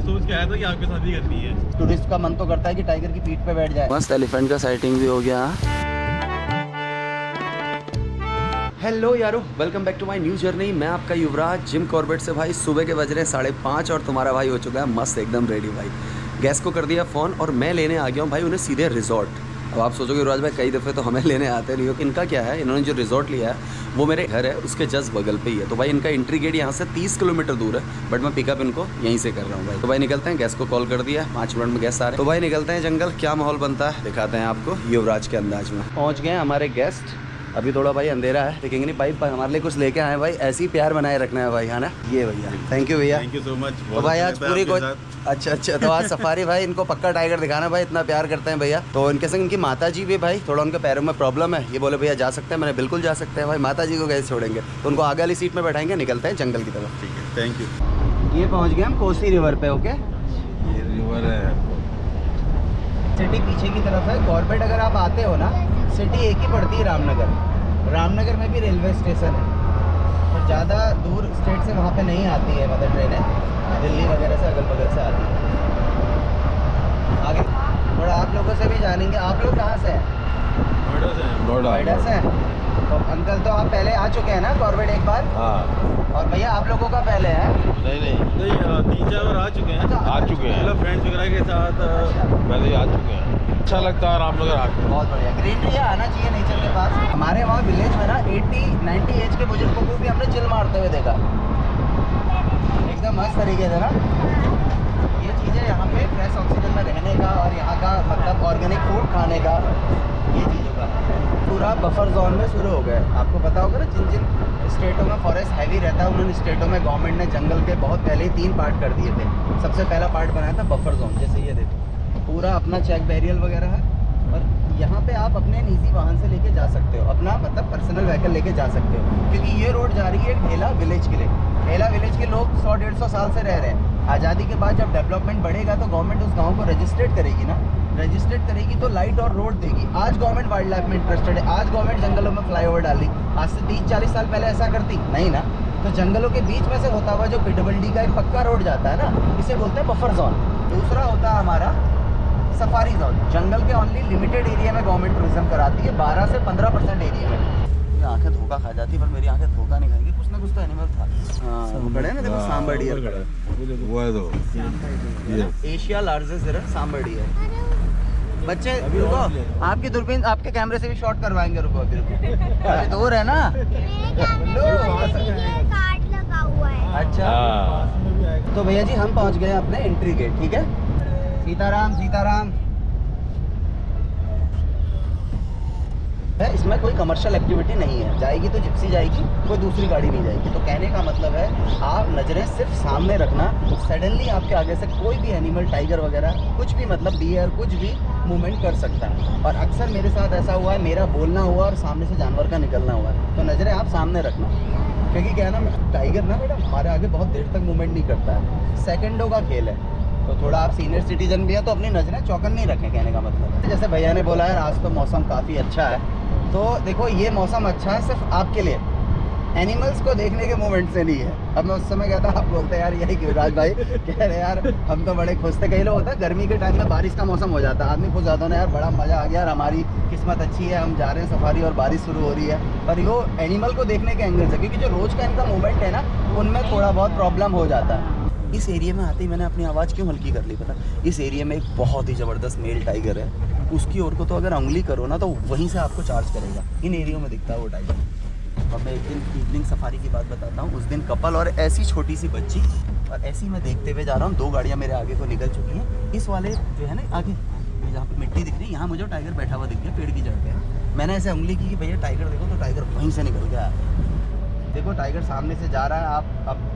सोच के आया था कि आपके साथ ही करनी है। टूरिस्ट का मन तो करता है कि टाइगर की पीठ पे बैठ जाए। मस्त एलिफेंट का साइटिंग भी हो गया। हेलो यारो, welcome back to my new journey. मैं आपका युवराज जिम कॉर्बेट से। भाई सुबह के बज रहे हैं 5:30 और तुम्हारा भाई हो चुका है मस्त एकदम रेडी। भाई गैस को कर दिया फ़ोन और मैं लेने आ गया हूँ भाई उन्हें सीधे रिजॉर्ट। अब आप सोचोगे युवराज भाई कई दफ़े तो हमें लेने आते नहीं हो। इनका क्या है, इन्होंने जो रिजॉर्ट लिया है वो मेरे घर है उसके जस्ट बगल पे ही है। तो भाई इनका एंट्री गेट यहाँ से 30 किलोमीटर दूर है, बट मैं पिकअप इनको यहीं से कर रहा हूँ भाई। तो भाई निकलते हैं, गैस को कॉल कर दिया, 5 मिनट में गैस आ रहे हैं। तो भाई निकलते हैं जंगल, क्या माहौल बनता है दिखाते हैं आपको युवराज के अंदाज में। पहुँच गए हमारे गेस्ट। अभी थोड़ा भाई अंधेरा है, देखेंगे नहीं। भाई हमारे लिए कुछ लेके आए भाई, ऐसे ही प्यार बनाए रखना है भाई, है ना। ये भैया, थैंक यू भैया, थैंक यू सो मच। तो भाई आज पूरी कोई अच्छा तो आज सफारी भाई इनको पक्का टाइगर दिखाना भाई, इतना प्यार करते हैं भैया। तो इनके संग इनकी माता जी भी भाई, थोड़ा उनके पैरों में प्रॉब्लम है। ये बोले भैया जा सकते हैं, मैंने बिल्कुल जा सकते हैं भाई। माता जी को कैसे छोड़ेंगे, तो उनको आगे वाली सीट में बैठाएंगे, निकलते हैं जंगल की तरफ। ठीक है, थैंक यू। ये पहुंच गए हम कोसी रिवर पे। ओके, ये रिवर है, सिटी पीछे की तरफ है। कॉर्बेट अगर आप आते हो ना, सिटी एक ही पड़ती है, रामनगर। रामनगर में भी रेलवे स्टेशन है, और ज़्यादा दूर स्टेट से वहाँ पे नहीं आती है, मतलब ट्रेनें दिल्ली वगैरह से अगल बगल से आती है। आगे थोड़ा आप लोगों से भी जानेंगे। आप लोग कहाँ से हैं? नोएडा से हैं। तो अंकल तो आप पहले आ चुके हैं ना कॉर्बेट एक बार? हाँ। और भैया आप लोगों का पहले है? नहीं 3-4 बार आ चुके हैं। मतलब फ्रेंड्स वगैरह के साथ पहले आ चुके हैं। अच्छा लगता है रामनगर आके, बहुत बढ़िया। ग्रीनरी आना चाहिए नेचर के पास। हमारे वहाँ विलेज में ना 80-90 एज के बुजुर्गों को भी हमने चिल मारते हुए देखा, एकदम मस्त तरीके से ना। ये चीज़ें यहाँ पे फ्रेश ऑक्सीजन में रहने का और यहाँ का मतलब ऑर्गेनिक फूड खाने का, ये चीज़ों का पूरा बफर जोन में शुरू हो गया। आपको पता होगा ना, जिन जिन स्टेटों में फॉरेस्ट हैवी रहता है उन स्टेटों में गवर्नमेंट ने जंगल के बहुत पहले ही 3 पार्ट कर दिए थे। सबसे पहला पार्ट बनाया था बफर जोन। जैसे ये देखो, पूरा अपना चेक बैरियर वगैरह है, और यहाँ पे आप अपने निजी वाहन से लेके जा सकते हो, अपना मतलब पर्सनल व्हीकल लेके जा सकते हो। क्योंकि ये रोड जा रही है ढेला विलेज के लिए। ढेला विलेज के लोग 100-150 साल से रह रहे हैं। आज़ादी के बाद जब डेवलपमेंट बढ़ेगा तो गवर्नमेंट उस गाँव को रजिस्ट्रेट करेगी ना, रजिस्ट्रेट करेगी तो लाइट और रोड देगी। आज गवर्नमेंट वाइल्ड लाइफ में इंटरेस्टेड है, आज गवर्नमेंट जंगलों में फ्लाईओवर डाली। आज से 30-40 साल पहले ऐसा करती नहीं ना। तो जंगलों के बीच में से होता हुआ जो पिटबल्डी का एक पक्का रोड जाता है ना, इसे बोलते हैं बफर जोन। दूसरा होता है हमारा सफारी जोन। जंगल के ओनली लिमिटेड एरिया में गवर्नमेंट टूरिज्म कराती है, 12 से 15% एरिया में। मेरी आंखें धोखा खा जाती, पर मेरी आंखें धोखा नहीं खाएंगी, कुछ ना कुछ तो एनिमल था। हाँ वो खड़े हैं ना, देखो सांबर डियर वो है। तो एशिया लार्जेस्ट सांबर डियर। बच्चे रुको, आपकी दूरबीन आपके कैमरे से भी शॉट करवाएंगे। रुको अभी, रुको अभी दूर है ना। कार्ड लगा हुआ है। अच्छा, तो भैया जी हम पहुंच गए अपने एंट्री गेट। ठीक है, सीताराम सीताराम। इसमें कोई कमर्शियल एक्टिविटी नहीं है, जाएगी तो जिप्सी जाएगी, कोई दूसरी गाड़ी नहीं जाएगी। तो कहने का मतलब है आप नज़रें सिर्फ सामने रखना, सडनली आपके आगे से कोई भी एनिमल, टाइगर वगैरह कुछ भी, मतलब डियर कुछ भी मूवमेंट कर सकता है। और अक्सर मेरे साथ ऐसा हुआ है, मेरा बोलना हुआ और सामने से जानवर का निकलना हुआ है। तो नज़रें आप सामने रखना, क्योंकि क्या है ना, टाइगर ना मैडम हमारे आगे बहुत देर तक मूवमेंट नहीं करता है, सेकंडों का खेल है। तो थोड़ा आप सीनियर सिटीजन भी हैं तो अपनी नज़रें चौकन नहीं रखें, कहने का मतलब है। जैसे भैया ने बोला है आज तो मौसम काफ़ी अच्छा है, तो देखो ये मौसम अच्छा है सिर्फ आपके लिए, एनिमल्स को देखने के मोमेंट से नहीं है। अब मैं उस समय कहता, आप बोलते यार यही क्यों राज भाई, कह रहे यार हम तो बड़े खुश थे। कई लोग होता है गर्मी के टाइम में बारिश का मौसम हो जाता है, आदमी खुश जाता है ना, यार बड़ा मज़ा आ गया यार, हमारी किस्मत अच्छी है, हम जा रहे हैं सफारी और बारिश शुरू हो रही है। पर वो एनिमल को देखने के एंगल से, क्योंकि जो रोज़ का इनका मूवमेंट है ना, उनमें थोड़ा बहुत प्रॉब्लम हो जाता है। इस एरिया में आते ही मैंने अपनी आवाज़ क्यों हल्की कर ली पता? इस एरिया में एक बहुत ही ज़बरदस्त मेल टाइगर है, उसकी ओर को तो अगर उंगली करो ना तो वहीं से आपको चार्ज करेगा। इन एरियो में दिखता है वो टाइगर। और मैं एक दिन इवनिंग सफारी की बात बताता हूँ। उस दिन कपल और ऐसी छोटी सी बच्ची, और ऐसी मैं देखते हुए जा रहा हूँ, 2 गाड़ियाँ मेरे आगे को निकल चुकी हैं। इस वाले जो है ना आगे जहाँ पे मिट्टी दिख रही है, यहाँ मुझे टाइगर बैठा हुआ दिख गया पेड़ की जड़ पे। मैंने ऐसे उंगली की कि भैया टाइगर देखो, तो टाइगर वहीं से निकल गया। देखो टाइगर सामने से जा रहा है,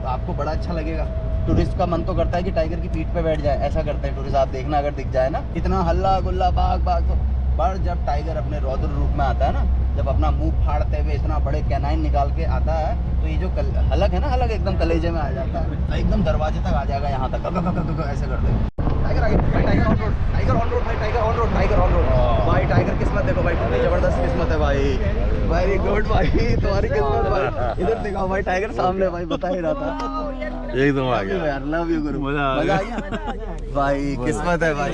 आपको बड़ा अच्छा लगेगा। टूरिस्ट का मन तो करता है कि टाइगर की पीठ पे बैठ जाए, ऐसा करते हैं टूरिस्ट। आप देखना अगर दिख जाए ना, इतना हल्ला गुल्ला बाग बाग। तो पर जब टाइगर अपने रौद्र रूप में आता है ना, जब अपना मुंह फाड़ते हुए इतना बड़े कैनाइन निकाल के आता है, तो ये जो हलक है ना, हलक एकदम कलेजे में आ जाता है, एकदम दरवाजे तक आ जाएगा, यहाँ तक ऐसे करते हैं। टाइगर आगे भाई, tiger on road, tiger on road भाई, tiger on road, tiger on road भाई। टाइगर किस्मत देखो भाई, कितनी जबरदस्त किस्मत है भाई। वेरी गुड भाई, तुम्हारी किस्मत भाई। इधर दिखाओ भाई, टाइगर सामने भाई, बता ही रहा था। एकदम आ गया यार, लव यू गुरु। मजा आ गया भाई, किस्मत है भाई,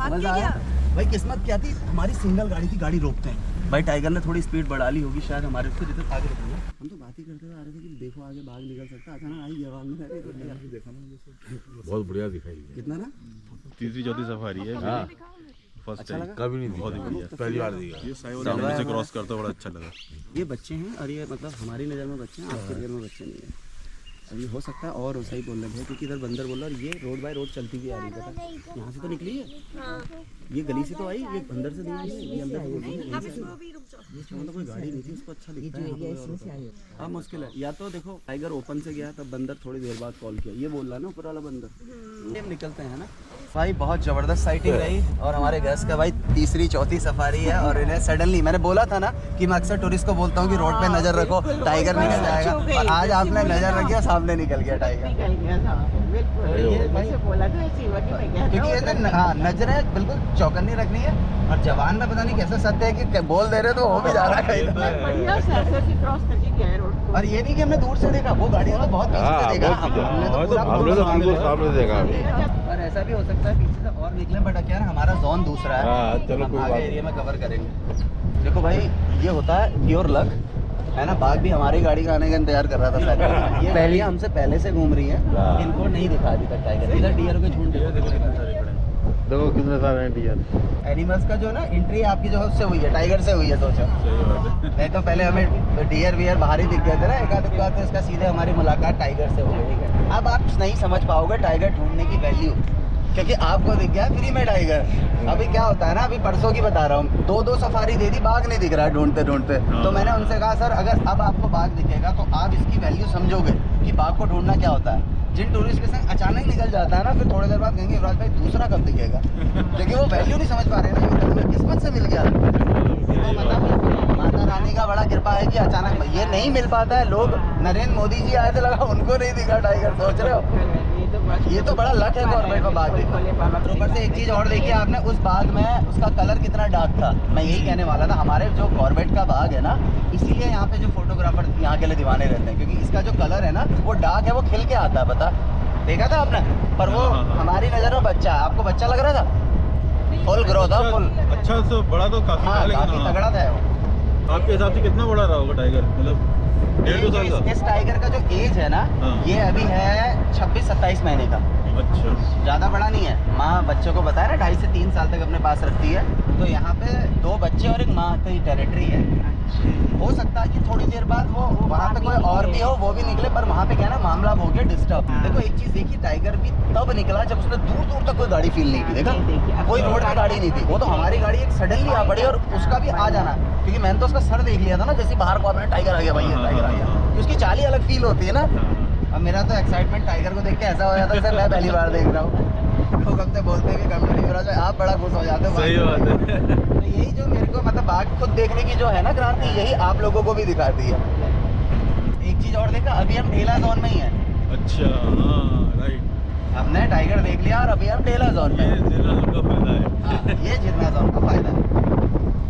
मजा आया भाई। किस्मत क्या थी, हमारी सिंगल गाड़ी थी, गाड़ी रोकते हैं भाई। टाइगर ने थोड़ी स्पीड बढ़ा ली होगी शायद, हमारे उससे जितना आगे रुकना। हम तो बात ही करते हुए आ रहे थे कि देखो आगे बाघ निकल सकता है, अचानक आई जवाब में देखा ना। बहुत बढ़िया दिखाई कितना ना, तीसरी चौथी सफारी है फर्स्ट टाइम, कभी नहीं बहुत ही बढ़िया, पहली बार दिखा। सामने से क्रॉस करता बड़ा अच्छा लगा। ये बच्चे हैं और ये मतलब हमारी नज़र में बच्चे हैं, आपकी नज़र में बच्चे नहीं है। अभी हो सकता है और सही बोल रहे हैं क्योंकि इधर बंदर बोल रहा है और ये रोड बाय रोड चलती हुई आ रही है। पता यहाँ से तो निकली है, ये गली से तो आई, ये अंदर से नहीं आई है, ये अंदर से मतलब कोई गाड़ी नहीं थी, उसको अच्छा दिखता है। हाँ मुश्किल है, या तो देखो टाइगर ओपन से गया तब बंदर थोड़ी देर बाद कॉल किया, ये बोल रहा है ना ऊपर वाला बंदर। ये निकलते हैं ना भाई, बहुत ज़बरदस्त साइटिंग रही। और हमारे गैस का भाई तीसरी चौथी सफारी है और इन्हें सडनली, मैंने बोला था ना कि मैं अक्सर टूरिस्ट को बोलता हूँ कि रोड पे नज़र रखो, टाइगर निकल जाएगा, और आज आपने नज़र रखी और सामने निकल गया टाइगर। क्योंकि ये तो हाँ नजरें बिल्कुल चौकन्नी रखनी है, और जवान में पता नहीं कैसे सत्य है कि बोल दे रहे तो हो भी जा रहा है। और ये नहीं कि हमने दूर से देखा, वो गाड़ी तो बहुत पीछे से देखा, हमने तो पूरा सामने देखा। और ऐसा भी हो सकता है पीछे से और निकले, बट क्या है हमारा जोन दूसरा है। हाँ, चलो कोई आगे बात एरिया में कवर करेंगे। देखो भाई, ये होता है प्योर लक है ना। बाघ भी हमारी गाड़ी का आने का इंतजार कर रहा था शायद। ये पहले हमसे पहले से घूम रही है, इनको नहीं दिखा अभी तक टाइगर। इधर डियर के झुंड देखो कितने सारे हैं डियर। एनिमल्स का जो ना एंट्री आपकी जो है उससे हुई है, टाइगर से हुई है, सोचो। नहीं तो पहले हमें डियर वियर बाहर ही दिख गए थे ना, एक आध बात, इसका सीधे हमारी मुलाकात टाइगर से हो गई। अब आप नहीं समझ पाओगे टाइगर ढूंढने की वैल्यू, क्योंकि आपको दिख गया फ्री में टाइगर। अभी क्या होता है ना, अभी परसों की बता रहा हूँ, दो सफारी दे दी, बाघ नहीं दिख रहा ढूंढते ढूंढते। तो मैंने उनसे कहा सर अगर अब आपको बाघ दिखेगा तो आप इसकी वैल्यू समझोगे कि बाघ को ढूंढना क्या होता है। जिन टूरिस्ट के संग अचानक निकल जाता है ना, फिर थोड़ी देर बाद कहेंगे युवराज भाई दूसरा कब दिखेगा, लेकिन वो वैल्यू नहीं समझ पा रहे ना, ये किस्मत से मिल गया। तो मतलब माता रानी का बड़ा कृपा है कि अचानक ये नहीं मिल पाता है। लोग नरेंद्र मोदी जी आए थे, लगा उनको नहीं दिखा टाइगर, सोच रहे हो। ये तो बड़ा लक है गवर्नमेंट का बाघ देखा। ऊपर से एक चीज़ और देखिए आपने, उस बाघ में उसका कलर कितना डार्क था। मैं यही कहने वाला था, हमारे जो गवर्नमेंट का बाघ है ना, इसीलिए यहाँ पे जो फोटोग्राफर यहाँ के लिए दीवाने रहते हैं, क्योंकि इसका जो कलर है ना वो डार्क है, वो खिल के आता है, पता देखा था आपने। पर वो हमारी नज़र में बच्चा है, आपको बच्चा लग रहा था, फुल ग्रो था, फुल अच्छा तो बड़ा तो काफी था, काफी तगड़ा था वो। आपके हिसाब से कितना बड़ा रहा होगा टाइगर, मतलब 1.5-2 साल का? इस टाइगर का जो एज है ना, ये अभी है 26-27 महीने का। अच्छा, ज़्यादा बड़ा नहीं है। माँ बच्चों को बताया ना 2.5 से 3 साल तक अपने पास रखती है, तो यहाँ पे 2 बच्चे और एक माँ की टेरिटरी है। हो सकता है कि थोड़ी देर बाद वो वहाँ पे कोई और भी हो, वो भी निकले, पर वहाँ पे क्या है ना, मामला हो गया डिस्टर्ब। देखो एक चीज़ देखी, टाइगर भी तब निकला जब उसने दूर दूर तक कोई गाड़ी फील नहीं की। देखा, कोई रोड पे गाड़ी नहीं थी, वो तो हमारी गाड़ी एक सडनली आ पड़ी और उसका भी आ जाना, क्योंकि मैंने तो उसका सर देख लिया था ना, जैसे बाहर को आपने टाइगर आ गया भाई, टाइगर आ गया, उसकी चाल ही अलग फील होती है ना। अब मेरा तो एक्साइटमेंट टाइगर को देख के ऐसा हो जाता है, सर मैं पहली बार देख रहा हूँ। तो कब से बोलते हैं कि कम्युनिटी युवराज भाई आप बड़ा खुश हो जाते हो। सही बात है। तो यही जो मेरे को मतलब बाघ खुद देखने की जो है ना क्रांति, यही आप लोगों को भी दिखाती है। एक चीज़ और देखा, अभी हम ढेला जोन में ही है। अच्छा, हाँ राइट, हमने टाइगर देख लिया और अभी हम ढेला जोन में। ये जिला का फायदा है। ये जितना जोन का फायदा है।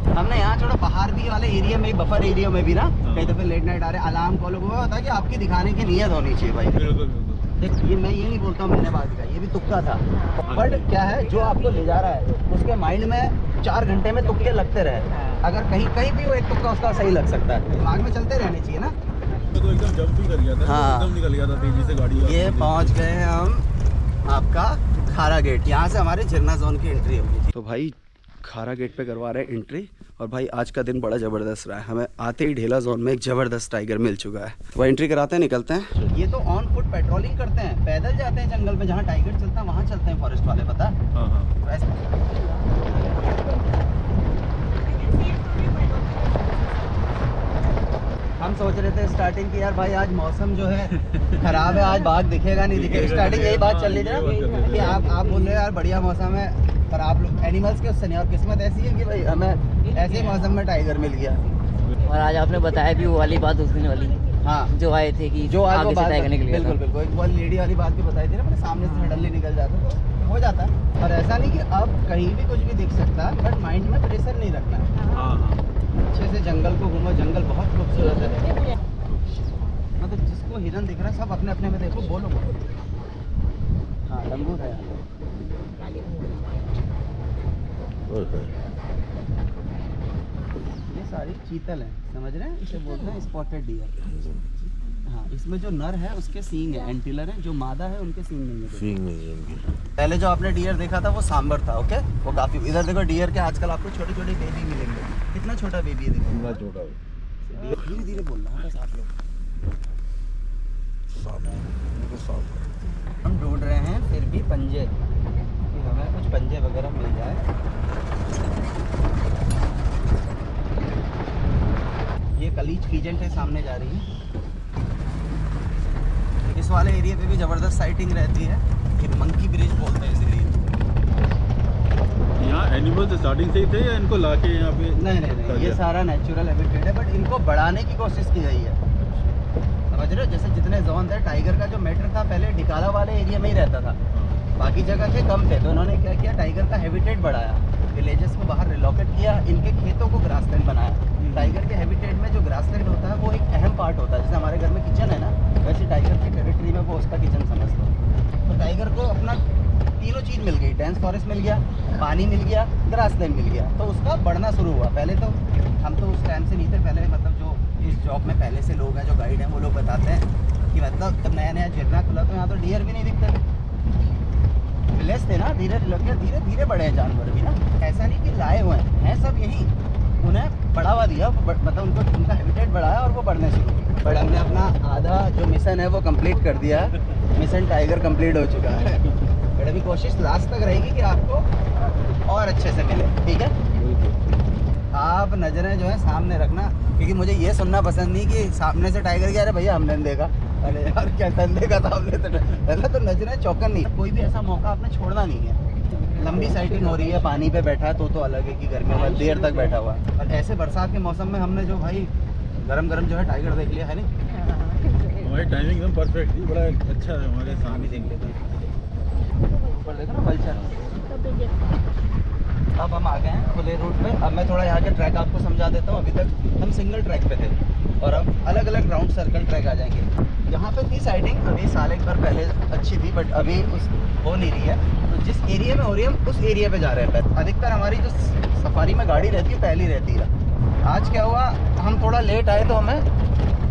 हमने यहाँ छोड़ो बाहर भी वाले एरिया में, बफर एरिया में भी ना कई दफे लेट नाइट आ रहे, अलार्म कॉल हुआ होता है कि आपकी दिखाने की नीयत होनी चाहिए भाई। बिल्कुल बिल्कुल। देख ये मैं ये नहीं बोलता हूँ मैंने बात दिखा, ये भी तुक्का था, बट क्या है जो आपको ले जा रहा है उसके माइंड में 4 घंटे में तुक्के लगते रहे। अगर कहीं कहीं भी वो एक तुक्का उसका सही लग सकता है, दिमाग में चलते रहने चाहिए ना। तो एकदम जंप ही कर गया था, हाँ। एकदम निकल गया था तेजी से गाड़ी। ये पहुँच गए हैं हम आपका खारा गेट, यहाँ से हमारे झरना जोन की एंट्री होगी। तो भाई खारा गेट पे करवा रहे हैं एंट्री, और भाई आज का दिन बड़ा ज़बरदस्त रहा है। हमें आते ही ढेला जोन में एक ज़बरदस्त टाइगर मिल चुका है, तो एंट्री कराते हैं, निकलते हैं। ये तो ऑन फुट पेट्रोलिंग करते हैं, पैदल जाते हैं जंगल में, जहाँ टाइगर चलता है वहाँ चलते हैं फॉरेस्ट वाले, पता है। हाँ हाँ, हम सोच रहे थे स्टार्टिंग की यार भाई आज मौसम जो है खराब है, आज बाघ दिखेगा नहीं दिखेगा, स्टार्टिंग यही बात चल रही थी ना कि आप बोल रहे हो यार बढ़िया मौसम है, पर आप लोग एनिमल्स के उससे नहीं, और किस्मत ऐसी है कि भाई हमें ऐसे ही मौसम में टाइगर मिल गया। और आज आपने बताया भी वो वाली बात उस दिन वाली, हाँ जो आए थे कि जो आगे से टाइगर निकल गया था। बिल्कुल बिल्कुल, एक वो लेडी वाली बात भी बताई थी ना, मैंने सामने से सडनली निकल जाता तो हो जाता है। और ऐसा नहीं कि अब कहीं भी कुछ भी दिख सकता है, बट माइंड में प्रेशर नहीं रखना है। हाँ हाँ। अच्छे से जंगल को घूमो, जंगल बहुत खूबसूरत है। मतलब जिसको हिरन दिख रहा है सब अपने अपने में देखो, बोलो। हाँ लंगूर है यहाँ। ये सारी चीतल है, समझ रहे हैं, इसे बोलते हैं स्पॉटेड डियर। हाँ इसमें जो नर है उसके सींग है, एंटीलर है, जो मादा है उनके सींग नहीं है। सींग नहीं है उनकी। पहले जो आपने डियर देखा था वो सांबर था, ओके, वो काफी। इधर देखो डियर के आजकल आपको छोटे छोटे बेबी मिलेंगे। कितना छोटा बेबी है देखो, इतना छोटा है। धीरे धीरे बोलना है बस आप लोग। हम ढूंढ रहे हैं फिर भी पंजे, कि हमें कुछ पंजे वगैरह मिल जाए। ये कलीच फीजेंट है, सामने जा रही है। इस वाले एरिया पे भी ज़बरदस्त साइटिंग रहती है। ये मंकी ब्रिज बोलते हैं इस एरिया। यहाँ एनिमल्स स्टार्टिंग से ही थे या इनको लाके यहाँ पे? नहीं, ये सारा नेचुरल हैबिटेट है, बट इनको बढ़ाने की कोशिश की गई है। समझ रहे हो, जैसे जितने जोन थे, टाइगर का जो मैटर था पहले डिकाला वाले एरिया में ही रहता था, बाकी जगह थे कम थे, तो उन्होंने क्या किया, टाइगर का हैबिटेट बढ़ाया, विलेजेस को बाहर रिलोकेट किया, इनके खेतों को ग्रासलैंड बनाया। टाइगर के हैबिटेट में जो ग्रासलैंड होता है वो एक अहम पार्ट होता है। जैसे हमारे घर में किचन है ना, वैसे टाइगर की टेरिटरी में वो उसका किचन समझ लो। तो टाइगर को अपना तीनों चीज़ मिल गई, डेंस फॉरेस्ट मिल गया, पानी मिल गया, ग्रासलैंड मिल गया, तो उसका बढ़ना शुरू हुआ। पहले तो हम तो उस टाइम से नहीं थे, पहले मतलब जो इस जॉब में पहले से लोग हैं, जो गाइड हैं, वो लोग बताते हैं कि मतलब जब नया नया झरना खुला तो यहाँ तो डियर भी नहीं दिखते थे, विलेज थे ना, धीरे धीरे बड़े हैं जानवर भी ना। ऐसा नहीं कि लाए हुए हैं सब यहीं, उन्हें बढ़ावा दिया, मतलब उनको उनका हैबिटेट बढ़ाया और वो बढ़ने शुरू हुए। बट हमने अपना आधा जो मिशन है वो कंप्लीट कर दिया है। मिशन टाइगर कंप्लीट हो चुका है, बट अभी कोशिश लास्ट तक रहेगी कि आपको और अच्छे से मिले, ठीक है। आप नज़रें जो है सामने रखना, क्योंकि मुझे ये सुनना पसंद नहीं कि सामने से टाइगर गया, अरे भैया हमने देखा, अरे यार क्या देखा था हमने, तो पहले तो नज़रें चौकन नहीं। कोई भी ऐसा मौका आपने छोड़ना नहीं है। लंबी साइटिंग हो रही है, पानी पे बैठा है तो अलग है कि गर्मी में देर तक बैठा हुआ है। और ऐसे बरसात के मौसम में हमने जो भाई गरम जो है टाइगर देख लिया है नहीं, हमारी टाइमिंग एकदम परफेक्ट थी, बड़ा अच्छा है। हमारे सामने देख लेते हैं, ऊपर देखो ना वल्चर। अब हम आ गए हैं खुले रूट पे। अब मैं थोड़ा यहाँ के ट्रैक आपको समझा देता हूँ। अभी तक हम सिंगल ट्रैक पे थे और अब अलग अलग राउंड सर्कल ट्रैक आ जाएंगे। यहाँ पे थी साइटिंग अभी साल एक बार पहले अच्छी थी, बट अभी उस हो नहीं रही है। तो जिस एरिया में हो रही है हम उस एरिया पे जा रहे हैं। अधिकतर हमारी जो सफारी में गाड़ी रहती है पहली रहती है। आज क्या हुआ, हम थोड़ा लेट आए तो हमें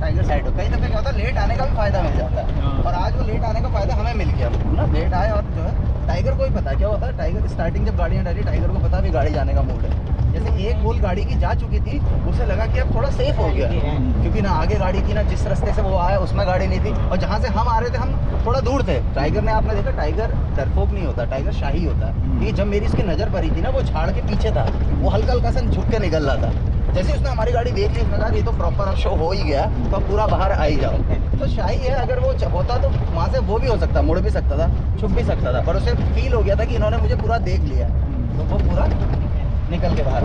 टाइगर साइड हो। कई दफ़े क्या होता है, लेट आने का भी फ़ायदा मिल जाता है, और आज वो लेट आने का फ़ायदा हमें मिल गया ना। लेट आए और जो है टाइगर को ही पता क्या होता है, टाइगर स्टार्टिंग जब गाड़ियाँ डाली टाइगर को पता भी गाड़ी जाने का मूड है। जैसे एक गोल गाड़ी की जा चुकी थी, उसे लगा कि अब थोड़ा सेफ हो गया, क्योंकि ना आगे गाड़ी थी, ना जिस रास्ते से वो आया उसमें गाड़ी नहीं थी, और जहाँ से हम आ रहे थे हम थोड़ा दूर थे। टाइगर ने, आपने देखा, टाइगर डरपोक नहीं होता, टाइगर शाही होता है। ये जब मेरी इसकी नज़र पड़ी थी ना, वो झाड़ के पीछे था, वो हल्का हल्का सा झुक के निकल रहा था। जैसे उसने हमारी गाड़ी देख ली, उसने कहा ये तो प्रॉपर शो हो ही गया, तो अब पूरा बाहर आ ही जाओ। तो शाही है, अगर वो होता तो वहाँ से वो भी हो सकता, मुड़ भी सकता था, छुप भी सकता था, पर उसे फील हो गया था कि इन्होंने मुझे पूरा देख लिया, तो वो पूरा निकल के बाहर।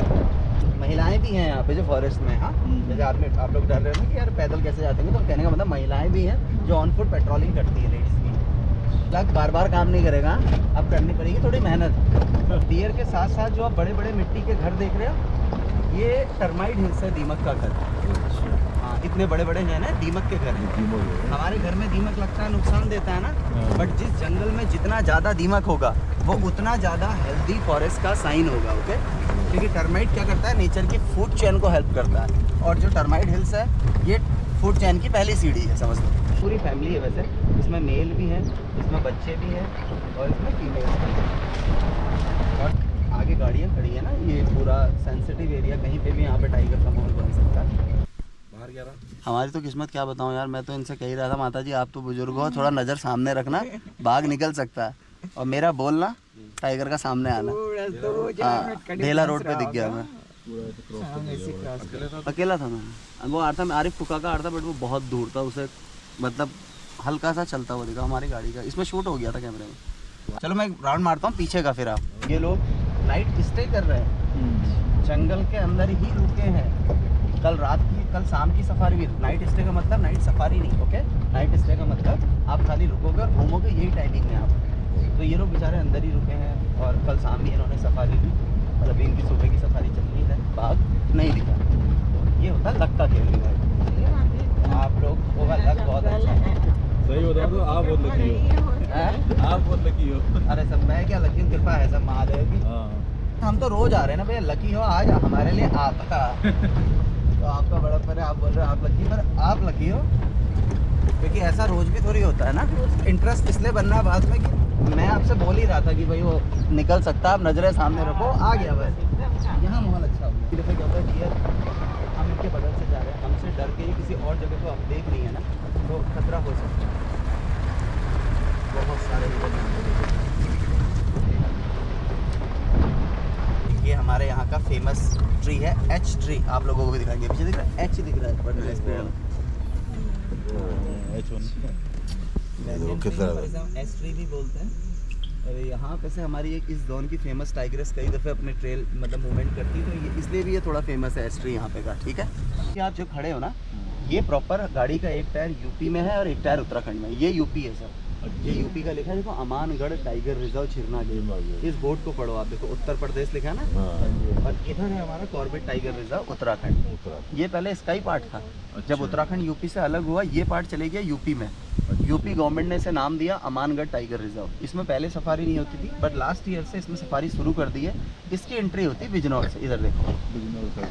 महिलाएं भी हैं यहाँ पे जो फॉरेस्ट में। हाँ, जैसे आप लोग डर रहे हो कि यार पैदल कैसे जाते हैं, तो कहने का मतलब महिलाएं भी हैं जो ऑन फुट पेट्रोलिंग करती है, लेडीज़ भी। लग बार काम नहीं करेगा, अब करनी पड़ेगी थोड़ी मेहनत। डियर के साथ साथ जो आप बड़े बड़े मिट्टी के घर देख रहे हो, ये टर्माइट हिल्स है, दीमक का घर। हाँ, इतने बड़े बड़े हैं ना, दीमक के घर हैं। हमारे घर में दीमक लगता है, नुकसान देता है ना, बट जिस जंगल में जितना ज़्यादा दीमक होगा वो उतना ज़्यादा हेल्दी फॉरेस्ट का साइन होगा, ओके। क्योंकि टर्माइट क्या करता है, नेचर की फूड चेन को हेल्प करता है, और जो टर्माइट हिल्स है ये फूड चेन की पहली सीढ़ी है, समझ लो। पूरी फैमिली है वैसे, इसमें मेल भी है, इसमें बच्चे भी हैं, और इसमें फीमेल्स भी हैं। और आगे गाड़ियाँ खड़ी है ना, ये पूरा सेंसिटिव एरिया, कहीं पे भी यहाँ पे टाइगर का माहौल बन सकता है। बाहर क्या रहा हमारी तो किस्मत, क्या बताऊँ यार। मैं तो इनसे कह ही रहा था, माता जी आप तो बुजुर्ग हो, थोड़ा नज़र सामने रखना, बाघ निकल सकता है, और मेरा बोलना टाइगर का सामने आना। हाँ, ढेला रोड पे दिख गया मैं, अकेला था मैं। वो आरता, मैं आरिफ फुका का आरता, बट वो बहुत दूर था, उसे मतलब हल्का सा चलता हुआ दिखा हमारी गाड़ी का। इसमें शूट हो गया था कैमरे में। चलो मैं राउंड मारता हूँ पीछे का, फिर आप। ये लोग नाइट स्टे कर रहे हैं, जंगल के अंदर ही रुके हैं। कल शाम की सफारी भी। नाइट स्टे का मतलब नाइट सफारी नहीं, ओके। नाइट स्टे का मतलब आप खाली रुकोगे और घूमोगे, यही टाइमिंग है आप। तो ये लोग बेचारे अंदर ही रुके हैं, और कल शाम भी इन्होंने सफारी ली, और अभी इनकी सुबह की सफारी चल रही है। बाघ नहीं दिखा, ये होता है लक का खेल भाई। आप लोगों का लक बहुत अच्छा है। सही बताओ तो आप बहुत लकी हो। हैं? आप बहुत लकी हो। अरे सब मैं क्या, लकी हूँ, कृपा है सब महादेव की। हाँ हम तो रोज आ रहे हैं ना भैया, लकी हो आज हमारे लिए आपका। तो आपका बड़प्पन है, आप बोल रहे हो आप लकी, पर आप लकी हो क्योंकि ऐसा रोज भी थोड़ी होता है ना। इंटरेस्ट इसलिए बनना है बाद में कि मैं आपसे बोल ही रहा था कि भाई वो निकल सकता है, आप नजरें सामने रखो, आ गया बस। यहाँ माहौल अच्छा हो गया। दफ़े क्या होता है कि हम इनके बगल से जा रहे हैं, हमसे डर के ही किसी और जगह को आप देख रही है ना, तो खतरा हो सकता है। बहुत सारे ये हमारे यहाँ का फेमस ट्री है, एच ट्री। आप लोगों को भी दिखाएंगे, पीछे दिख रहा है एच दिख रहा है बड़े इस पेड़ में। एच ट्री भी बोलते हैं। अरे यहाँ पे से हमारी एक इस जोन की फेमस टाइग्रेस कई दफ़े अपने ट्रेल मतलब मूवमेंट करती है, तो ये इसलिए भी ये थोड़ा फेमस है एच ट्री यहाँ पे का। ठीक है, कि आप जो खड़े हो ना, ये प्रॉपर गाड़ी का एक टायर यूपी में है और एक टायर उत्तराखंड में। ये यूपी है सर, ये यूपी का लिखा है, देखो अमानगढ़ टाइगर रिजर्व छिरना गेम। इस बोर्ड को पढ़ो आप, देखो उत्तर प्रदेश लिखा है ना, और इधर है हमारा कॉर्बेट टाइगर रिजर्व उत्तराखंड। ये पहले इसका ही पार्ट था। जब उत्तराखंड यूपी से अलग हुआ, ये पार्ट चले गया यूपी में। यूपी गवर्नमेंट ने इसे नाम दिया अमानगढ़ टाइगर रिजर्व। इसमें पहले सफारी नहीं होती थी, बट लास्ट ईयर से इसमें सफारी शुरू कर दी है। इसकी एंट्री होती है बिजनौर से, इधर देखो।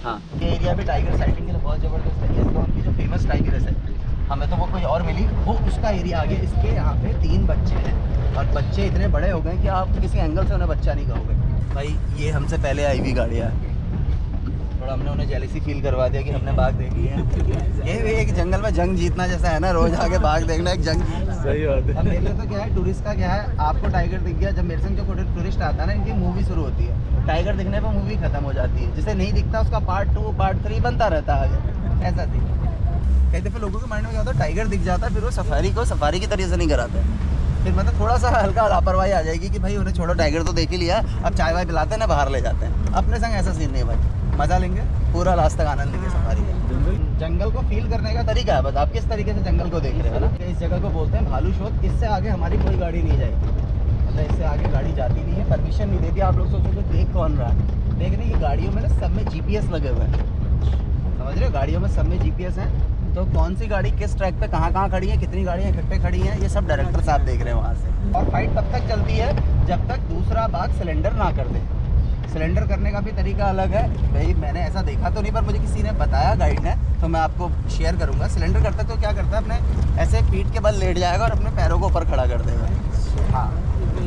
हाँ, ये एरिया भी टाइगर साइटिंग के लिए बहुत ज़बरदस्त है। इस जोन की जो फेमस टाइगरेस है, हमें तो वो कोई और मिली, वो उसका एरिया आ गया। इसके यहाँ पे 3 बच्चे हैं और बच्चे इतने बड़े हो गए कि आप किसी एंगल से उन्हें बच्चा नहीं कहोगे। भाई ये हमसे पहले आई हुई गाड़ियाँ, थोड़ा हमने उन्हें जेलिसी फील करवा दिया कि हमने बाघ देख लिया है। ये भी एक जंगल में जंग जीतना जैसा है ना, रोज आके बाघ देखना एक जंग। सही बात है। अब मेरे लिए तो क्या है, टूरिस्ट का क्या है, आपको टाइगर दिख गया, जब मेरे संग जो टूरिस्ट आता है ना, इनकी मूवी शुरू होती है। टाइगर दिखने पर मूवी खत्म हो जाती है, जिसे नहीं दिखता उसका पार्ट 2 पार्ट 3 बनता रहता है आगे। ऐसा थी कई दफ़े लोगों के माइंड में क्या होता है, टाइगर दिख जाता है, फिर वो सफारी को सफारी की तरीके से नहीं कराते। फिर मतलब थोड़ा सा हल्का लापरवाही आ जाएगी कि भाई उन्हें छोड़ो, टाइगर तो देख ही लिया, अब चाय वाय पिलाते हैं ना, बाहर ले जाते हैं। अपने संग ऐसा सीन नहीं है भाई, मज़ा लेंगे पूरा, लास्ट तक आनंद लेंगे सफारी का। जंगल को फील करने का तरीका है बस, आप किस तरीके से जंगल को देख रहे हो ना। इस जगह को बोलते हैं भालू शोध। इससे आगे हमारी कोई गाड़ी नहीं जाएगी, मतलब इससे आगे गाड़ी जाती नहीं है, परमिशन नहीं देती। आप लोग सोचोगे देख कौन रहा है, देख रहे, ये गाड़ियों में ना सब में GPS लगे हुए हैं, समझ रहे हो, गाड़ियों में सब में GPS है। तो कौन सी गाड़ी किस ट्रैक पे कहाँ खड़ी है, कितनी गाड़ियाँ इकट्ठे खड़ी हैं, ये सब डायरेक्टर साहब देख रहे हैं वहाँ से। और फाइट तब तक चलती है जब तक दूसरा बाघ सिलेंडर ना कर दे। सिलेंडर करने का भी तरीका अलग है भाई, मैंने ऐसा देखा तो नहीं, पर मुझे किसी ने बताया, गाइड ने, तो मैं आपको शेयर करूँगा। सिलेंडर करता तो क्या करता है, अपने ऐसे पीठ के बल लेट जाएगा और अपने पैरों को ऊपर खड़ा कर देगा। हाँ,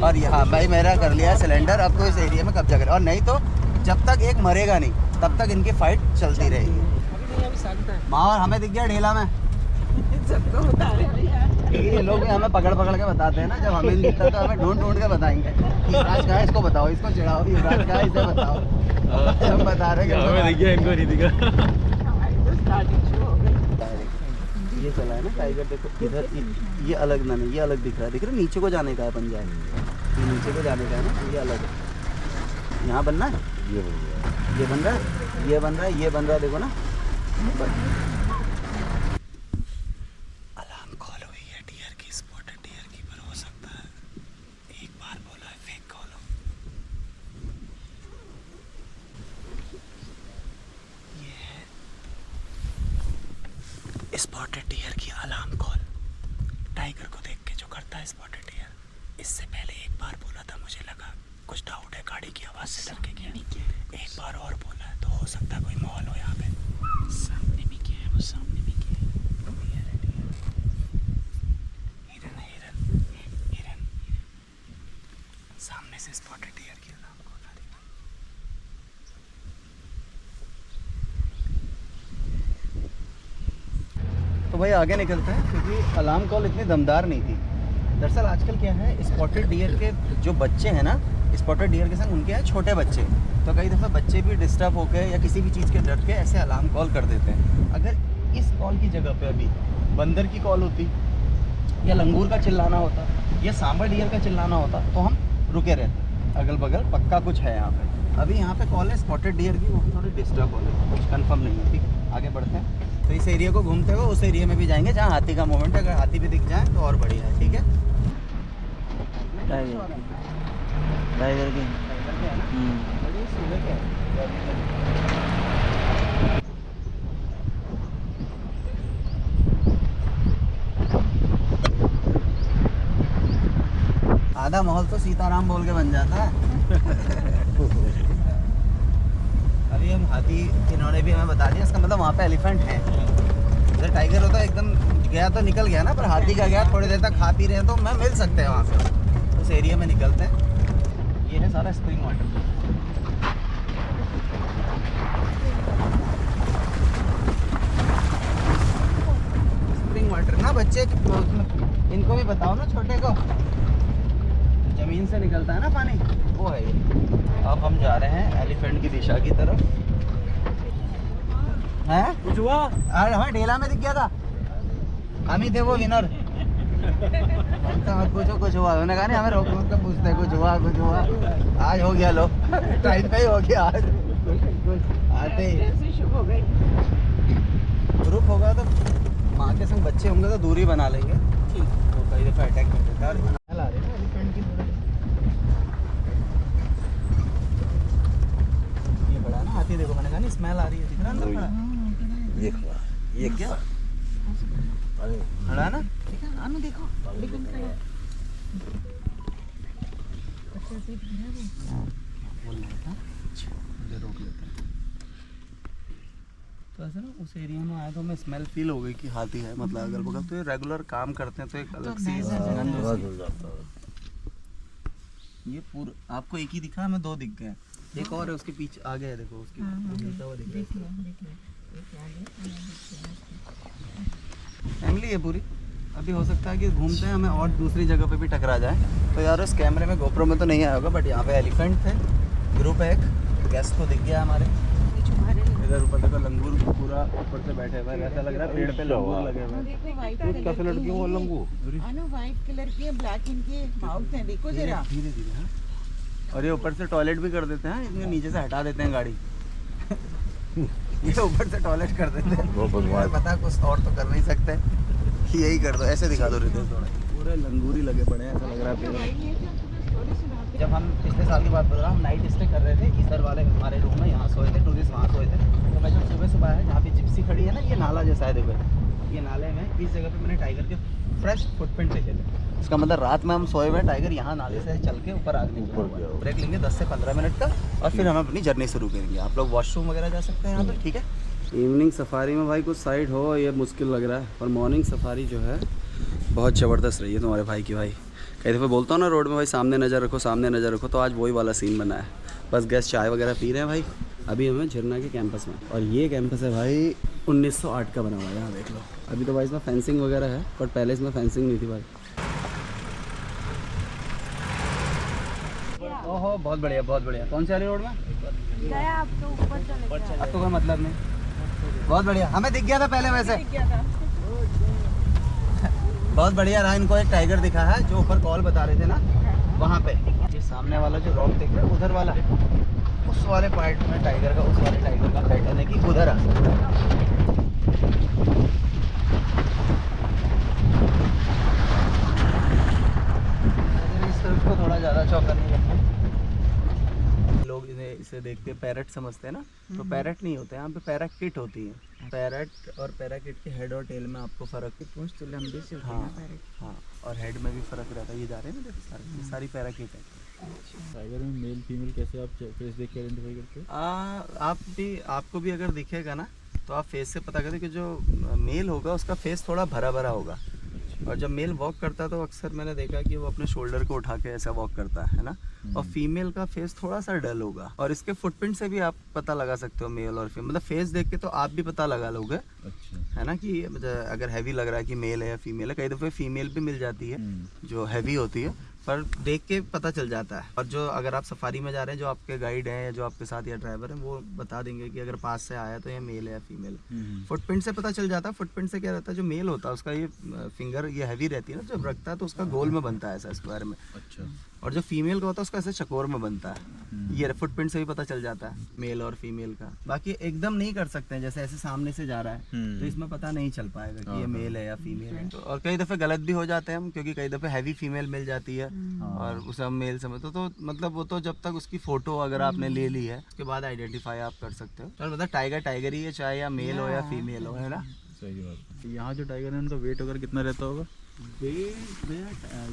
और यहाँ भाई मेरा कर लिया है सिलेंडर, अब तो इस एरिया में कब्जा करे, और नहीं तो जब तक एक मरेगा नहीं तब तक इनकी फाइट चलती रहेगी। माँ हमें दिख गया ढेला में, ये लोग भी हमें पकड़ के बताते हैं ना, जब हमें नहीं दिखता तो हमें ढूंढ के बताएंगे कि युवराज कहाँ है, इसको बताओ, इसको चिढ़ाओ, युवराज कहाँ है, इसे बताओ। हम बता रहे हैं हमें दिख गया, इनको नहीं दिखा। ये चला है ना टाइगर, देखो इधर ये अलग ना, नहीं ये अलग दिख रहा है, दिख रहा है, नीचे को जाने का है पंजा, ये नीचे को जाने का है ना, ये अलग है। यहाँ बनना है, ये बन रहा है, ये बन रहा है, ये बन रहा है, देखो ना। अलार्म कॉल हुई है डियर की, स्पॉटेड डियर की, पर हो सकता है एक बार बोला है फेक कॉल हो। ये है स्पॉटेड डियर की अलार्म कॉल। टाइगर को देख के जो करता है स्पॉटेड डियर, इससे पहले एक बार बोला था, मुझे लगा कुछ डाउट है, गाड़ी की आवाज़ से डर के गया। एक बार और बोला है, तो हो सकता है कोई माहौल हो यहाँ पे। सामने भी क्या है, वो सामने भी क्या है, हिरन सामने से स्पॉटेड डियर की अलार्म कॉल आ रही है। तो भाई आगे निकलते हैं, क्योंकि अलार्म कॉल इतनी दमदार नहीं थी। दरअसल आजकल क्या है, स्पॉटेड डियर के जो बच्चे हैं ना, स्पॉटेड डियर के संग उनके हैं छोटे बच्चे, तो कई दफ़ा बच्चे भी डिस्टर्ब होकर या किसी भी चीज़ के डर के ऐसे अलार्म कॉल कर देते हैं। अगर इस कॉल की जगह पे अभी बंदर की कॉल होती, या लंगूर का चिल्लाना होता, या सांबर डियर का चिल्लाना होता, तो हम रुके रहते, अगल बगल पक्का कुछ है यहाँ पे। अभी यहाँ पे कॉल है स्पॉटेड डियर की, वो भी थोड़ी डिस्टर्ब हो रही है, कुछ कंफर्म नहीं है। ठीक, आगे बढ़ते हैं। तो इस एरिया को घूमते हुए उस एरिया में भी जाएंगे जहाँ हाथी का मूवमेंट है, अगर हाथी भी दिख जाए तो और बढ़िया है। ठीक है, टाइगर की आधा माहौल तो सीताराम बोल के बन जाता है। अभी हम हाथी, इन्होंने भी हमें बता दिया, इसका मतलब वहाँ पे एलिफेंट है। जैसे टाइगर होता है एकदम गया तो निकल गया ना, पर हाथी का गया थोड़ी देर तक खा पी रहे हैं तो मैं मिल सकते हैं वहाँ पे, उस एरिया में निकलते हैं। ये है सारा स्प्रिंग वाटर। स्प्रिंग वाटर ना बच्चे, इनको भी बताओ ना, छोटे को, जमीन से निकलता है ना पानी, वो है ये। अब हम जा रहे हैं एलिफेंट की दिशा की तरफ। हैं कुछ हुआ? अरे हमें ढेला में दिख गया था, हम ही थे वो विनर। मत पूछो कुछ हुआ, उन्होंने कहा नहीं, हमें रोक रोक कर पूछते कुछ हुआ कुछ हुआ। आज हो गया, लो टाइम पे ही हो गया आज। आते ग्रुप होगा तो माँ के संग बच्चे होंगे तो दूरी बना लेंगे, तो कई दफा अटैक कर देता है। एलिफेंट की ये बड़ा ना हाथी, देखो मैंने कहा नहीं, स्मेल आ रही है, दिख रहा है अंदर खड़ा। ये क्या खड़ा है ना, ठीक है आने देखो, मुझे रोक लेते हैं। तो ऐसे ना उस एरिया में आया तो हमें स्मेल फील हो गई कि हाथी है, मतलब अगल बगल। तो ये रेगुलर काम करते हैं तो एक अलग सी गंध हो जाता है। ये पूरा आपको एक ही दिखा, हमें दो दिख गए, एक और है उसके पीछे आगे है, देखो उसके फैमिली है पूरी। अभी हो सकता है कि घूमते हैं हमें और दूसरी जगह पे भी टकरा जाए। तो यार इस कैमरे में गोप्रो में तो नहीं आया होगा, बट यहाँ पे एलिफेंट थे, ग्रुप है एक, गेस्ट तो दिख गया हमारे। इधर ऊपर देखो लंगूर पूरा ऊपर से बैठे हुए, ऐसा लग रहा है पेड़ पे लंगूर लगे हुए। कैसे लड़की वो लंगू व्हाइट कलर की है, ब्लैक इनके माउथ है, देखो जरा। धीरे धीरे। और ये ऊपर से टॉयलेट भी कर देते हैं, इसमें नीचे से हटा देते हैं गाड़ी। ये ऊपर से टॉयलेट कर देते हैं, पता कुछ और तो कर नहीं सकते, यही कर दो। ऐसे दिखा दो रितेश, थोड़ा पूरे लंगूर ही लगे पड़े हैं, ऐसा लग रहा है। जब हम पिछले साल की बात बता रहा हूँ, हम नाइट स्टे कर रहे थे इधर वाले हमारे रूम में, यहाँ सोए थे, टूरिस्ट वहाँ सोए थे। तो मैं जब सुबह सुबह आया, जहाँ पे जिप्सी खड़ी है ना, ये नाला जैसा है देखो, ये नाले में इस जगह पे मैंने टाइगर के फ्रेश फुटप्रिंट देखे थे। इसका मतलब रात में हम सोए हुए, टाइगर यहाँ नाले से चल के ऊपर आगे ब्रेक लेंगे 10 से 15 मिनट का, और फिर हम अपनी जर्नी शुरू करेंगे। आप लोग वॉशरूम वगैरह जा सकते हैं यहाँ पर, ठीक है। इवनिंग सफारी में भाई कुछ साइड हो ये मुश्किल लग रहा है, और मॉर्निंग सफारी जो है बहुत ज़बरदस्त रही है तुम्हारे भाई की। भाई कई दफ़े बोलता हूँ ना रोड में, भाई सामने नज़र रखो, सामने नज़र रखो, तो आज वही वाला सीन बना है। बस गेस्ट चाय वगैरह पी रहे हैं भाई, अभी हमें झरना के कैंपस में। और ये कैंपस है भाई 1908 का बना हुआ है, यहाँ देख लो। अभी तो भाई इसमें फेंसिंग वगैरह है, बट पहले इसमें फेंसिंग नहीं थी भाई। ओहो बहुत बढ़िया बहुत बढ़िया। कौन सी वाली रोड में गया, आप तो ऊपर चले गए। अब तो कोई मतलब नहीं। बहुत बढ़िया, हमें दिख गया था पहले वैसे। बहुत बढ़िया रहा। इनको एक टाइगर दिखा है जो ऊपर कॉल बता रहे थे ना, वहाँ पे ये सामने वाला जो रॉक दिख रहा है उधर वाला, उस वाले पार्ट में टाइगर का, उस वाले टाइगर का पैटर्न है कि उधर आ सकता है। इस तरफ को थोड़ा ज़्यादा चौका नहीं रखना। लोग इसे देख के पैरट समझते हैं ना, तो पैरट नहीं होते हैं, यहाँ पे पैराकिट होती है। पैरट और पैराकिट के हेड और टेल में आपको फ़र्क है, पूंछ तो लंबी से होती है ना पैरट, हाँ, और हेड में भी फ़र्क रहता है। ये जा रहे हैं ना, देखो सारी पैराकिट है। टाइगर में मेल फीमेल कैसे आप फेस देख के आइडेंटिफाई करते हो? आपको भी अगर दिखेगा ना, तो आप फेस से पता करें कि जो मेल होगा उसका फेस थोड़ा भरा भरा होगा, और जब मेल वॉक करता है तो अक्सर मैंने देखा कि वो अपने शोल्डर को उठा के ऐसा वॉक करता है ना। और फीमेल का फेस थोड़ा सा डल होगा, और इसके फुटप्रिंट से भी आप पता लगा सकते हो मेल और फीमेल। मतलब फेस देख के तो आप भी पता लगा लोगे, अच्छा, है ना, कि अगर हैवी लग रहा है कि मेल है या फीमेल है। कई दफ़े फीमेल भी मिल जाती है जो हैवी होती है, पर देख के पता चल जाता है। और जो अगर आप सफारी में जा रहे हैं, जो आपके गाइड हैं या जो आपके साथ या ड्राइवर हैं, वो बता देंगे कि अगर पास से आया तो ये मेल है या फीमेल है। फुटप्रिंट से पता चल जाता है। फुटप्रिंट से क्या रहता है, जो मेल होता है उसका ये फिंगर ये हैवी रहती है ना, जब रखता है तो उसका गोल में बनता है ऐसा स्क्वायर में, अच्छा, और जो फीमेल का होता है उसका ऐसे चकोर में बनता है। ये फुटप्रिंट से भी पता चल जाता है मेल और फीमेल का। बाकी एकदम नहीं कर सकते हैं, जैसे ऐसे सामने से जा रहा है तो इसमें पता नहीं चल पाएगा कि ये मेल है या फीमेल है। और कई दफ़े गलत भी हो जाते हैं हम, क्योंकि कई दफ़े हैवी फीमेल मिल जाती है और उसे हम मेल समझते तो मतलब वो तो जब तक उसकी फ़ोटो अगर आपने ले ली है उसके बाद आइडेंटिफाई आप कर सकते हो। तो मतलब टाइगर टाइगर ही है, चाहे या मेल हो या फीमेल हो, है ना। सही बात है। यहाँ जो टाइगर है उनका वेट वगैरह कितना रहता होगा? वेट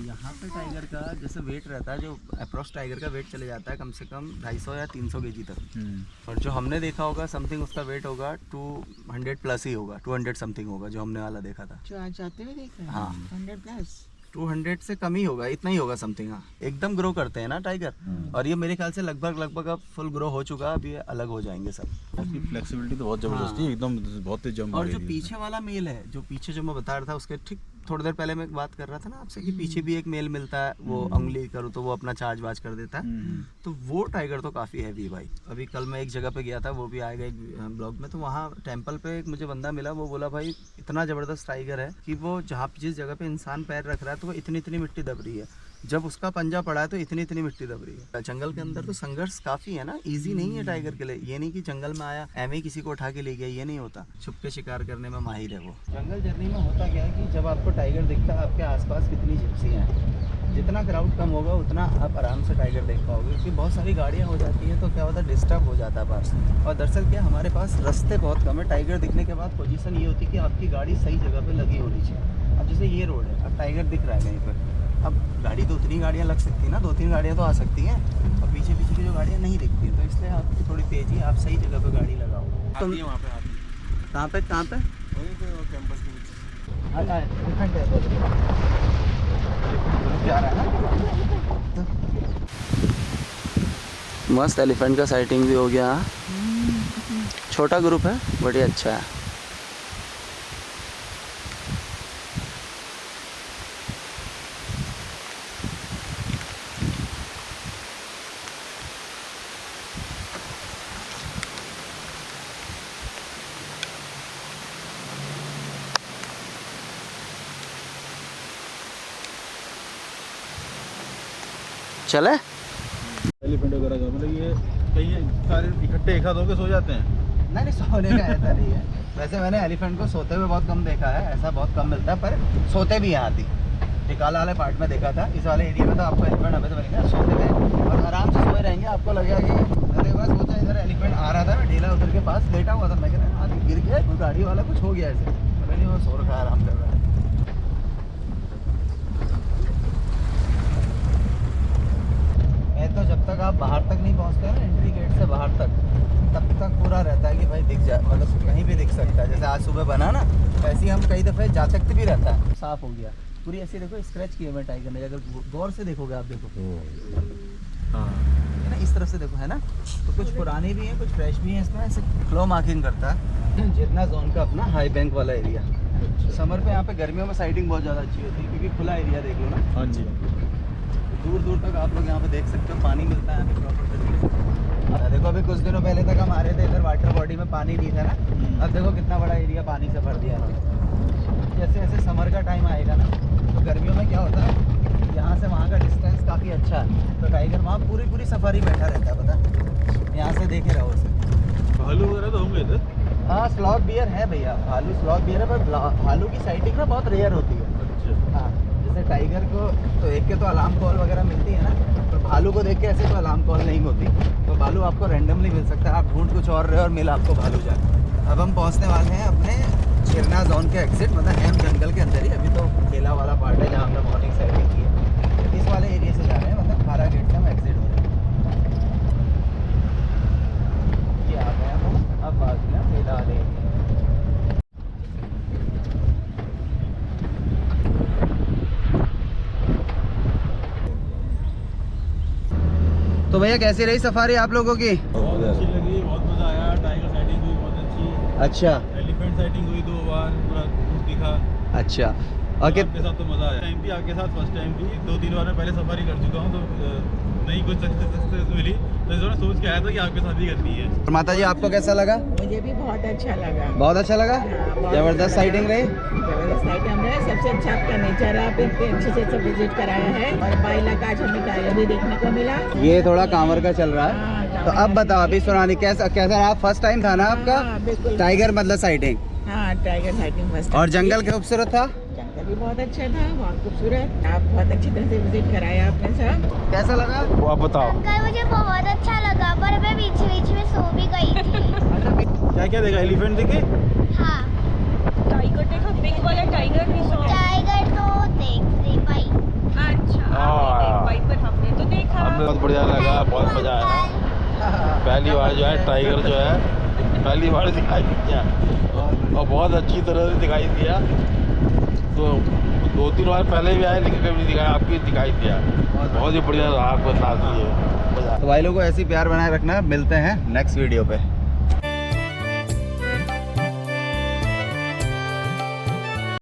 यहाँ पे टाइगर का जैसे वेट रहता है, जो अप्रोक्स टाइगर का वेट चले जाता है कम से कम 250 या 300 केजी तक। और जो हमने देखा होगा समथिंग उसका वेट होगा 200 प्लस ही होगा, 200 समथिंग होगा जो हमने वाला देखा था। जो आज जाते हुए देख रहे हैं हाँ 100+। 200 से कम ही होगा, इतना ही होगा समथिंग। हाँ एकदम ग्रो करते हैं ना टाइगर, और ये मेरे ख्याल से लगभग अब फुल ग्रो हो चुका, अब ये अलग हो जाएंगे सब। उसकी फ्लेक्सिबिलिटी तो बहुत जबरदस्त है, एकदम बहुत तेज जंप और जो पीछे वाला मेल है, जो पीछे जो मैं बता रहा था उसके ठीक थोड़ी देर पहले मैं एक बात कर रहा था ना आपसे कि पीछे भी एक मेल मिलता है, वो उंगली करूँ तो वो अपना चार्ज वार्ज कर देता है। तो वो टाइगर तो काफ़ी हैवी है भाई। अभी कल मैं एक जगह पे गया था, वो भी आएगा एक ब्लॉग में, तो वहाँ टेम्पल पे एक मुझे बंदा मिला, वो बोला भाई इतना ज़बरदस्त टाइगर है कि वो जहाँ जिस जगह पे इंसान पैर रख रहा है तो वो इतनी मिट्टी दब रही है, जब उसका पंजा पड़ा है तो इतनी मिट्टी दब रही है। जंगल के अंदर तो संघर्ष काफ़ी है ना, ईजी नहीं है टाइगर के लिए। ये नहीं कि जंगल में आया एम किसी को उठा के ले गया, ये नहीं होता। छुप के शिकार करने में माहिर है वो। जंगल जर्नी में होता क्या है कि जब आपको टाइगर दिखता है, आपके आसपास कितनी जिप्सियाँ हैं, जितना क्राउड कम होगा उतना आप आराम से टाइगर देख पाओगे, क्योंकि बहुत सारी गाड़ियाँ हो जाती हैं तो क्या होता है डिस्टर्ब हो जाता है पास। और दरअसल क्या हमारे पास रास्ते बहुत कम है। टाइगर दिखने के बाद पोजीशन ये होती है कि आपकी गाड़ी सही जगह पे लगी होनी चाहिए। अब जैसे ये रोड है, अब टाइगर दिख रहा है कहीं पर, अब गाड़ी तो उतनी गाड़ियाँ लग सकती है ना, 2-3 गाड़ियाँ तो आ सकती हैं, और पीछे की जो गाड़ियाँ नहीं दिखती, तो इसलिए आपकी थोड़ी तेज़ी, आप सही जगह पे गाड़ी लगाओ। तो वहाँ पे आती कहाँ पे कैंपस के पीछे जा रहा है ना। मस्त एलिफेंट का साइटिंग भी हो गया। छोटा ग्रुप है बट ये अच्छा है। चले एलिफेंट वगैरह का मतलब ये कहीं सारे इकट्ठे एक साथ होकर सो जाते हैं। नहीं सोने का ऐसा नहीं है। वैसे मैंने एलिफेंट को सोते हुए बहुत कम देखा है, ऐसा बहुत कम मिलता है, पर सोते भी हैं हाथी। टिकाला वाले पार्ट में देखा था, इस वाले एरिया में तो आपको एलिफेंट हमें तो मिलेगा सोते हुए और आराम से सोए रहेंगे। आपको लगेगा कि मैंने बस सोचा इधर एलिफेंट आ रहा था, मैं ढीला उधर के पास लेटा हुआ था, मैं कह रहा हाथी गिर गया, कोई गाड़ी वाला कुछ हो गया ऐसे, मैंने वो सो रखा आराम कर रहा है। तो जब तक आप बाहर तक नहीं पहुंचते हैं ना, एंट्री गेट से बाहर तक, तब तक पूरा रहता है कि भाई दिख जाए, मतलब कहीं भी दिख सकता है। जैसे आज सुबह बना ना, वैसे ही हम कई दफ़े जा सकते भी रहता है। साफ हो गया पूरी, ऐसी देखो स्क्रैच किए हुए टाइगर ने, अगर गौर से देखोगे आप देखो हाँ है ना, इस तरफ से देखो है ना, तो कुछ पुराने भी हैं कुछ फ्रेश भी हैं। इसमें ऐसे क्लो मार्किंग करता है। जितना जोन का अपना हाई बैंक वाला एरिया, समर पे यहाँ पे गर्मियों में साइडिंग बहुत ज़्यादा अच्छी होती है, क्योंकि खुला एरिया देख लो ना। हाँ जी, दूर तक आप लोग यहाँ पे देख सकते हो, पानी मिलता है प्रॉपर तरीके से। देखो अभी कुछ दिनों पहले तक हम आ रहे थे, इधर वाटर बॉडी में पानी नहीं था ना, अब देखो कितना बड़ा एरिया पानी से भर दिया है। जैसे जैसे समर का टाइम आएगा ना, तो गर्मियों में क्या होता है, यहाँ से वहाँ का डिस्टेंस काफ़ी अच्छा है, तो टाइगर वहाँ पूरी सफारी बैठा रहता है, पता यहाँ से देखे रहो उसे। भालू वगैरह तो होंगे इधर। हाँ स्लॉथ बियर है भैया, भालू स्लॉथ बियर है, पर भालू की साइटिंग ना बहुत रेयर होती है। अच्छा हाँ जैसे टाइगर को तो एक के तो अलार्म कॉल वगैरह मिलती है ना, पर भालू को देख के ऐसे तो अलार्म कॉल नहीं होती, तो भालू आपको रैंडमली मिल सकता है। आप ढूंढ कुछ और रहे और मिल आपको भालू जाए। अब हम पहुंचने वाले हैं अपने झिरना जोन के एग्जिट, मतलब हैम जंगल के अंदर ही। अभी तो केला वाला पार्ट है जहाँ हमने मॉर्निंग साइटिंग की है, इस वाले एरिया से जा रहे हैं, मतलब 12 गेट से हम एग्जिट हो रहे हैं। ये आ गए हम अब बात में केला वाले एरिया। तो भैया कैसी रही सफारी आप लोगों की? बहुत अच्छी लगी, बहुत मजा आया। टाइगर साइटिंग हुई बहुत अच्छी। अच्छा एलिफेंट साइटिंग हुई 2 बार, पूरा कुछ दिखा। अच्छा और आपके साथ तो मजा आया। टाइम भी आपके साथ फर्स्ट टाइम भी 2-3 बार मैं पहले सफारी कर चुका हूँ, तो नहीं कुछ सक्सेस मिली, तो इस बार सोच के आया था कि आपके साथ ही करनी है। माता जी आपको कैसा लगा? मुझे भी बहुत अच्छा लगा। बहुत अच्छा लगा, जबरदस्त साइटिंग रही। जबरदस्त साइटिंग है, सबसे अच्छा आपका नेचर है, आप इतने अच्छे से सब विजिट कराया है, और बाइला आज हमें टाइगर भी देखने को मिला। ये थोड़ा कांवर का चल रहा है, तो अब बताओ अभी सुनानी कैसा आप फर्स्ट टाइम था ना आपका टाइगर मतलब साइटिंग? हाँ टाइगर साइटिंग फर्स्ट। और जंगल खूबसूरत था? जंगल भी बहुत अच्छा था, बहुत खूबसूरत। आप बहुत अच्छी तरह से विजिट कराया आपने सब। कैसा लगा? वो आप बताओ। अंकल मुझे बहुत अच्छा लगा, पर मैं बीच में सो भी गई थी। क्या क्या देखा? एलिफेंट देखे? हाँ टाइगर देखा, बिग वाला टाइगर भी सॉ। टाइगर तो देख नहीं पाई। अच्छा आपने देख पाई पर हमने तो देखा। हमें बहुत बढ़िया लगा, बहुत मज़ा आया। पहली बार जो है टाइगर जो है पहली बार दिखाई दिया और बहुत अच्छी तरह से दिखाई दिया। तो 2-3 बार पहले भी आए लेकिन कभी दिखाया, आपकी दिखाई दिया। बहुत ही बढ़िया रहा, आपको साथ ही है। तो भाई लोगों को ऐसी प्यार बनाए रखना है। मिलते हैं नेक्स्ट वीडियो पे।